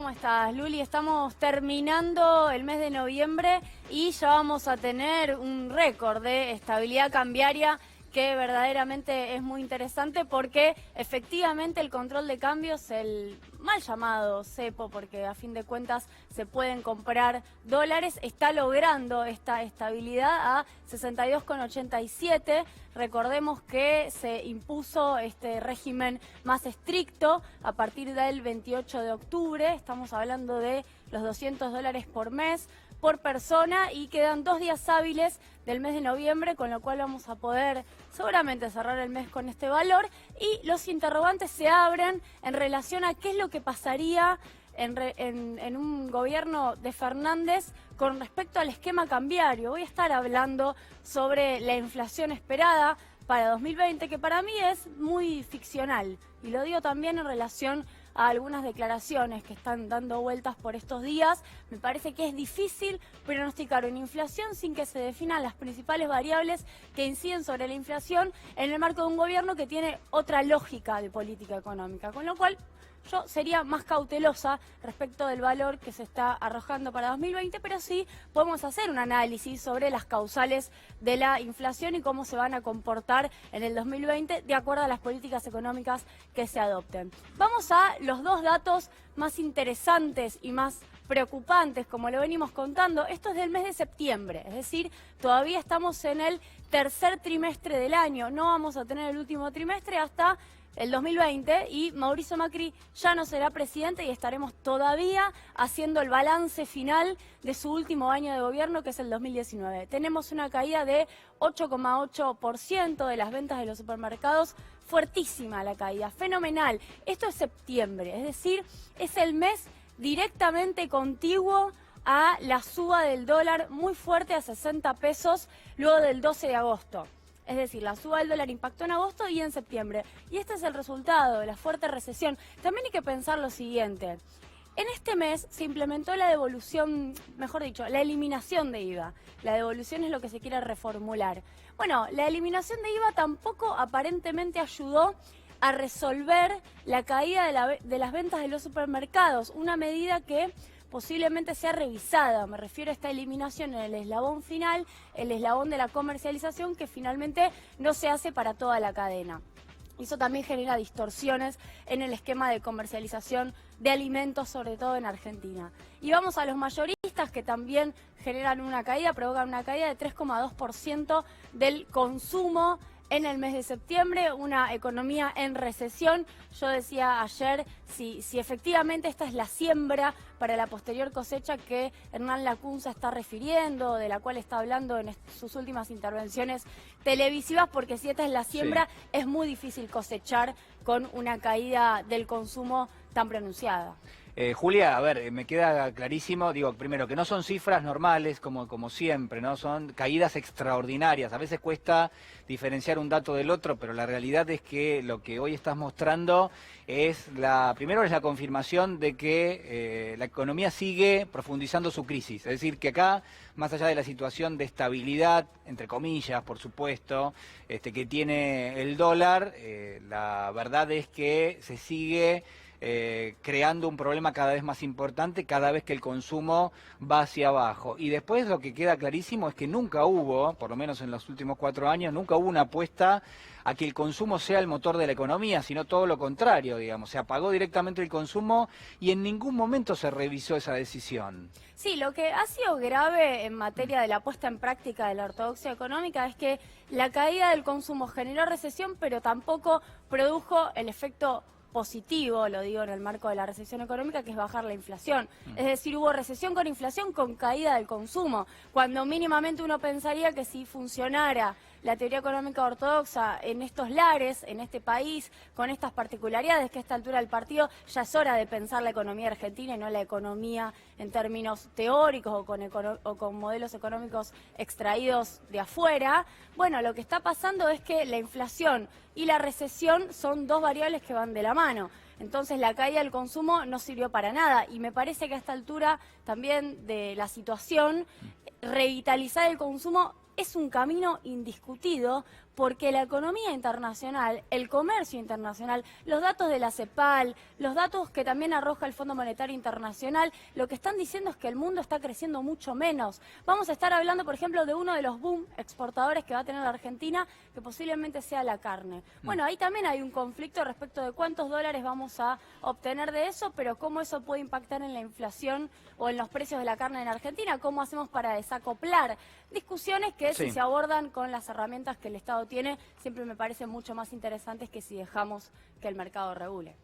¿Cómo estás, Luli? Estamos terminando el mes de noviembre y ya vamos a tener un récord de estabilidad cambiaria que verdaderamente es muy interesante porque efectivamente el control de cambios, el mal llamado cepo, porque a fin de cuentas se pueden comprar dólares, está logrando esta estabilidad a 62,87. Recordemos que se impuso este régimen más estricto a partir del 28 de octubre, estamos hablando de los $200 por mes por persona y quedan 2 días hábiles del mes de noviembre, con lo cual vamos a poder seguramente cerrar el mes con este valor y los interrogantes se abren en relación a qué es lo que pasaría en un gobierno de Fernández con respecto al esquema cambiario. Voy a estar hablando sobre la inflación esperada para 2020, que para mí es muy ficcional, y lo digo también en relación a algunas declaraciones que están dando vueltas por estos días. Me parece que es difícil pronosticar una inflación sin que se definan las principales variables que inciden sobre la inflación en el marco de un gobierno que tiene otra lógica de política económica, con lo cual yo sería más cautelosa respecto del valor que se está arrojando para 2020, pero sí podemos hacer un análisis sobre las causales de la inflación y cómo se van a comportar en el 2020 de acuerdo a las políticas económicas que se adopten. Vamos a los dos datos más interesantes y más preocupantes, como lo venimos contando. Esto es del mes de septiembre, es decir, todavía estamos en el tercer trimestre del año, no vamos a tener el último trimestre hasta el 2020 y Mauricio Macri ya no será presidente y estaremos todavía haciendo el balance final de su último año de gobierno, que es el 2019. Tenemos una caída de 8,8% de las ventas de los supermercados, fuertísima la caída, fenomenal. Esto es septiembre, es decir, es el mes directamente contiguo a la suba del dólar muy fuerte a 60 pesos luego del 12 de agosto. Es decir, la suba del dólar impactó en agosto y en septiembre. Y este es el resultado de la fuerte recesión. También hay que pensar lo siguiente. En este mes se implementó la devolución, mejor dicho, la eliminación de IVA. La devolución es lo que se quiere reformular. Bueno, la eliminación de IVA tampoco aparentemente ayudó a resolver la caída de las ventas de los supermercados. Una medida que posiblemente sea revisada. Me refiero a esta eliminación en el eslabón final, el eslabón de la comercialización, que finalmente no se hace para toda la cadena. Eso también genera distorsiones en el esquema de comercialización de alimentos, sobre todo en Argentina. Y vamos a los mayoristas, que también generan una caída, provocan una caída de 3,2% del consumo en el mes de septiembre, una economía en recesión. Yo decía ayer, si efectivamente esta es la siembra para la posterior cosecha que Hernán Lacunza está refiriendo, de la cual está hablando en sus últimas intervenciones televisivas, porque si esta es la siembra, sí, es muy difícil cosechar con una caída del consumo tan pronunciada. Julia, a ver, me queda clarísimo, digo, primero, que no son cifras normales como siempre, ¿no? Son caídas extraordinarias. A veces cuesta diferenciar un dato del otro, pero la realidad es que lo que hoy estás mostrando es primero es la confirmación de que la economía sigue profundizando su crisis. Es decir, que acá, más allá de la situación de estabilidad, entre comillas, por supuesto, que tiene el dólar, la verdad es que se sigue creando un problema cada vez más importante cada vez que el consumo va hacia abajo. Y después lo que queda clarísimo es que nunca hubo, por lo menos en los últimos 4 años, nunca hubo una apuesta a que el consumo sea el motor de la economía, sino todo lo contrario, digamos. Se apagó directamente el consumo y en ningún momento se revisó esa decisión. Sí, lo que ha sido grave en materia de la puesta en práctica de la ortodoxia económica es que la caída del consumo generó recesión, pero tampoco produjo el efecto positivo, lo digo en el marco de la recesión económica, que es bajar la inflación. Es decir, hubo recesión con inflación con caída del consumo, cuando mínimamente uno pensaría que si funcionara la teoría económica ortodoxa en estos lares, en este país, con estas particularidades, que a esta altura del partido ya es hora de pensar la economía argentina y no la economía en términos teóricos o con modelos económicos extraídos de afuera. Bueno, lo que está pasando es que la inflación y la recesión son dos variables que van de la mano. Entonces la caída del consumo no sirvió para nada y me parece que a esta altura también de la situación, revitalizar el consumo es un camino indiscutido porque la economía internacional, el comercio internacional, los datos de la CEPAL, los datos que también arroja el Fondo Monetario Internacional, lo que están diciendo es que el mundo está creciendo mucho menos. Vamos a estar hablando, por ejemplo, de uno de los boom exportadores que va a tener la Argentina, que posiblemente sea la carne. Bueno, ahí también hay un conflicto respecto de cuántos dólares vamos a obtener de eso, pero cómo eso puede impactar en la inflación o en los precios de la carne en Argentina, cómo hacemos para desacoplar. Discusiones que si se abordan con las herramientas que el Estado tiene, siempre me parecen mucho más interesantes que si dejamos que el mercado regule.